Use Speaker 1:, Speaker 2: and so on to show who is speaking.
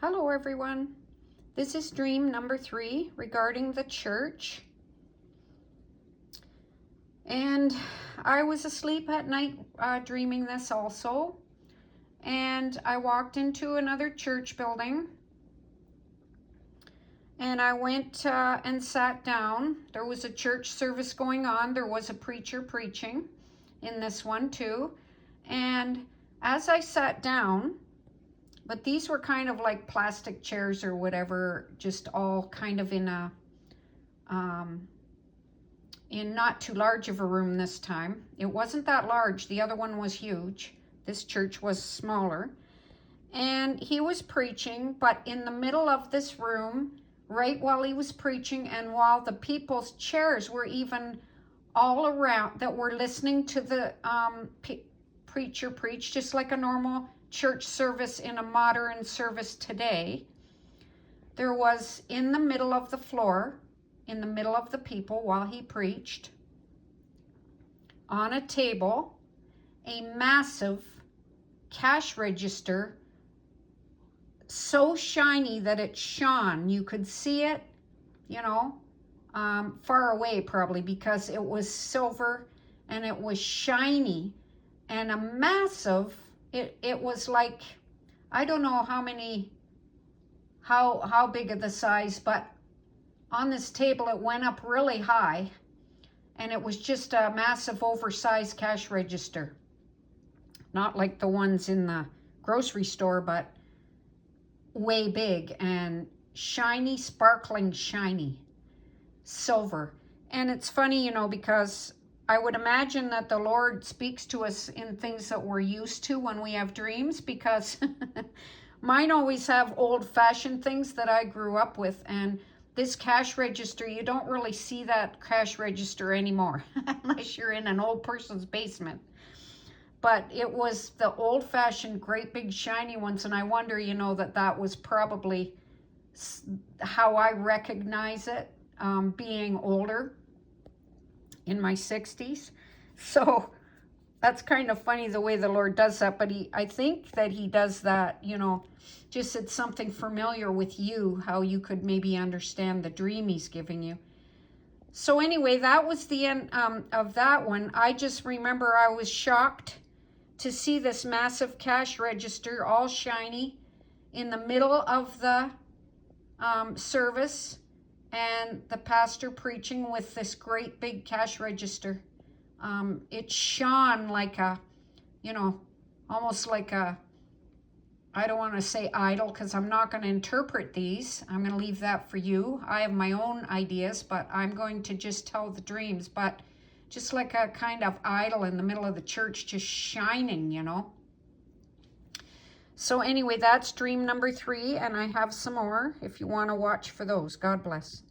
Speaker 1: Hello everyone. This is dream number 3 regarding the church. And I was asleep at night dreaming this also. And I walked into another church building. And I went and sat down. There was a church service going on. There was a preacher preaching in this one too. And as I sat down, but these were kind of like plastic chairs or whatever, just all kind of in a, in not too large of a room this time. It wasn't that large. The other one was huge. This church was smaller. And he was preaching, but in the middle of this room, right while he was preaching and while the people's chairs were even all around that were listening to the preacher preach, just like a normal church service in a modern service today, there was in the middle of the floor, in the middle of the people while he preached, on a table, a massive cash register, so shiny that it shone. You could see it, you know, far away probably, because it was silver and it was shiny, and a massive, it was like, I don't know how big of the size, but on this table it went up really high, and it was just a massive oversized cash register. Not like the ones in the grocery store, but way big and shiny, sparkling shiny, silver. And it's funny, you know, because I would imagine that the Lord speaks to us in things that we're used to when we have dreams, because mine always have old-fashioned things that I grew up with. And this cash register, you don't really see that cash register anymore unless you're in an old person's basement. But it was the old-fashioned, great big shiny ones, and I wonder, you know, that was probably how I recognize it, being older, in my 60s. So that's kind of funny the way the Lord does that. But I think that he does that, you know, just it's something familiar with you, how you could maybe understand the dream he's giving you. So anyway, that was the end of that one. I just remember I was shocked to see this massive cash register, all shiny, in the middle of the service, and the pastor preaching with this great big cash register. It shone like a, you know, almost like a, I don't want to say idol, because I'm not going to interpret these. I'm going to leave that for you. I have my own ideas, but I'm going to just tell the dreams. But just like a kind of idol in the middle of the church, just shining, you know. So anyway, that's dream number 3, and I have some more if you want to watch for those. God bless.